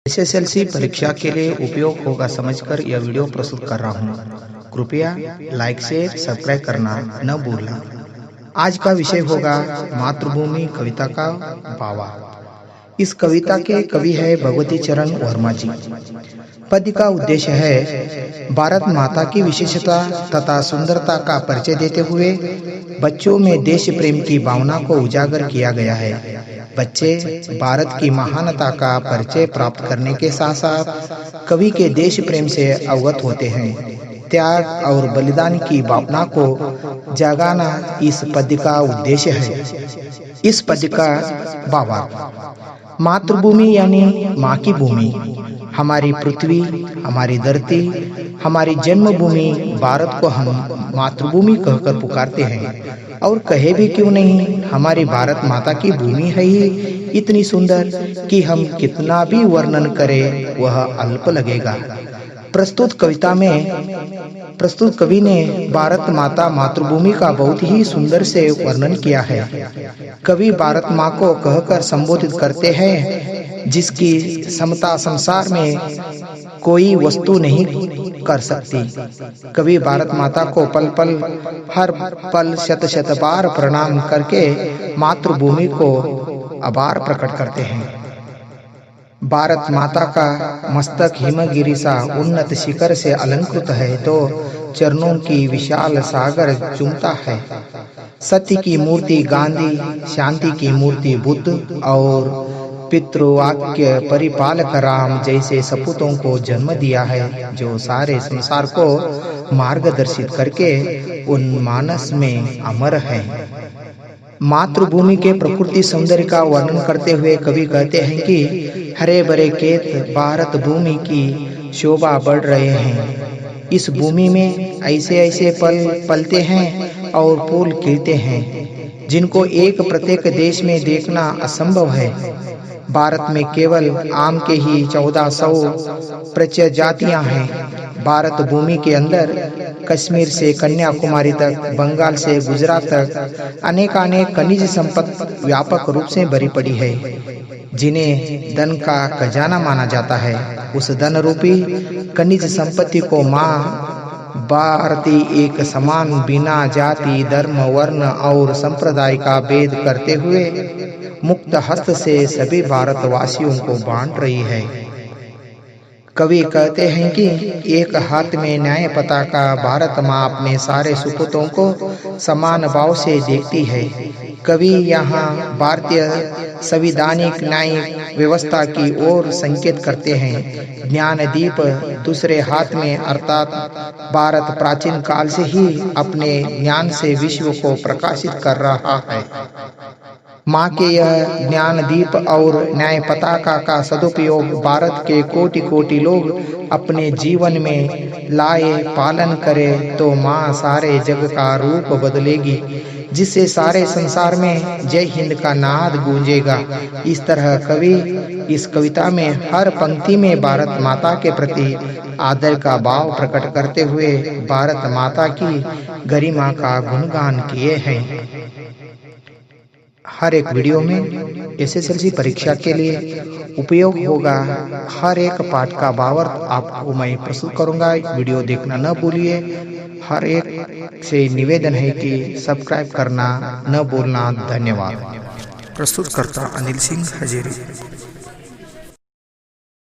SSLC परीक्षा के लिए उपयोग होगा समझकर यह वीडियो प्रस्तुत कर रहा हूँ। कृपया लाइक शेयर सब्सक्राइब करना न भूलना। आज का विषय होगा मातृभूमि कविता का बावा। इस कविता के कवि है भगवती चरण वर्मा जी। पद्य का उद्देश्य है भारत माता की विशेषता तथा सुंदरता का परिचय देते हुए बच्चों में देश प्रेम की भावना को उजागर किया गया है। बच्चे भारत की महानता का परिचय प्राप्त करने के साथ साथ कवि के देश प्रेम से अवगत होते हैं। त्याग और बलिदान की भावना को जगाना इस पद्य का उद्देश्य है। इस पद्य का भावार्थ, मातृभूमि यानी माँ की भूमि, हमारी पृथ्वी, हमारी धरती, हमारी जन्मभूमि भारत को हम मातृभूमि कहकर पुकारते हैं। और कहे भी क्यों नहीं, हमारी भारत माता की भूमि है ही इतनी सुंदर कि हम कितना भी वर्णन करें वह अल्प लगेगा। प्रस्तुत कवि ने भारत माता मातृभूमि का बहुत ही सुंदर से वर्णन किया है। कवि भारत माँ को कहकर संबोधित करते हैं जिसकी समता संसार में कोई वस्तु नहीं कर सकती। कवि भारत माता को पल पल हर पल शत शत बार प्रणाम करके मातृभूमि को आभार प्रकट करते हैं। भारत माता का मस्तक हिमगिरी सा उन्नत शिखर से अलंकृत है तो चरणों की विशाल सागर चूमता है। सत्य की मूर्ति गांधी, शांति की मूर्ति बुद्ध और पितृवाक्य परिपालक राम जैसे सपूतों को जन्म दिया है, जो सारे संसार को मार्गदर्शित करके उन मानस में अमर है। मातृभूमि के प्रकृति सौंदर्य का वर्णन करते हुए कवि कहते हैं कि हरे भरे खेत भारत भूमि की शोभा बढ़ रहे हैं। इस भूमि में ऐसे ऐसे पलते हैं और फूल खिलते हैं जिनको एक प्रत्येक देश में देखना असंभव है। भारत में केवल आम के ही 1400 प्रजातियां हैं। भारत भूमि के अंदर कश्मीर से कन्याकुमारी तक, बंगाल से गुजरात तक अनेकानेक खनिज संपत्ति व्यापक रूप से भरी पड़ी है, जिन्हें धन का खजाना माना जाता है। उस धन रूपी खनिज संपत्ति को माँ भारती एक समान बिना जाति धर्म वर्ण और संप्रदाय का भेद करते हुए मुक्त हस्त से सभी भारतवासियों को बांट रही है। कवि कहते हैं कि एक हाथ में न्याय पताका भारत माँ अपने सारे सुपूतों को समान भाव से देखती है। कवि यहाँ भारतीय संवैधानिक न्यायिक व्यवस्था की ओर संकेत करते हैं। ज्ञान दीप दूसरे हाथ में, अर्थात भारत प्राचीन काल से ही अपने ज्ञान से विश्व को प्रकाशित कर रहा है। माँ के यह ज्ञान दीप और न्याय पताका का सदुपयोग भारत के कोटि कोटि लोग अपने जीवन में लाए पालन करें तो माँ सारे जग का रूप बदलेगी, जिससे सारे संसार में जय हिंद का नाद गूंजेगा। इस तरह कवि इस कविता में हर पंक्ति में भारत माता के प्रति आदर का भाव प्रकट करते हुए भारत माता की गरिमा का गुणगान किए हैं। हर एक वीडियो में एसएसएलसी परीक्षा के लिए उपयोग होगा हर एक पाठ का भावार्थ आपको मैं प्रस्तुत करूंगा। वीडियो देखना न भूलिए। हर एक से निवेदन है कि सब्सक्राइब करना न भूलना। धन्यवाद। प्रस्तुत करता अनिल सिंह हजेरी।